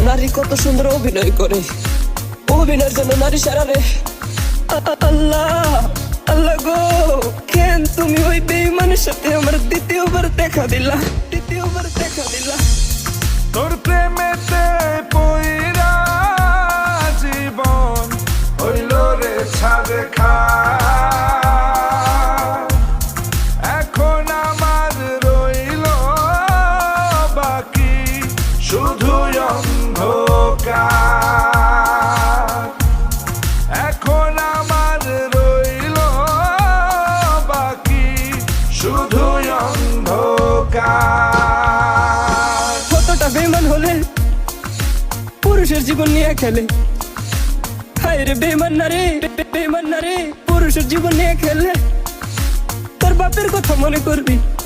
নারী কত সুন্দর অভিনয় করে, অভিনয়ের জন্য নারী সারা রে। আল্লাহ আল্লাহ গো, কেন তুমি ওই বেঈমানের সাথে আমার দ্বিতীয়বার দেখা দিলা? তোর প্রেমেতে পইরা জীবন হইল রে ছাড়ে খা। এখন আমার রইল বাকি শুধু অন্ধকার। এখন আমার রইল বাকি শুধু অন্ধকার। কতটা বেঈমান হলে পুরুষের জীবন নিয়ে খেলে। হায় রে বেঈমান না রে, পুরুষের জীবন নিয়ে খেলে। তোর বাপের কথা মনে করবি।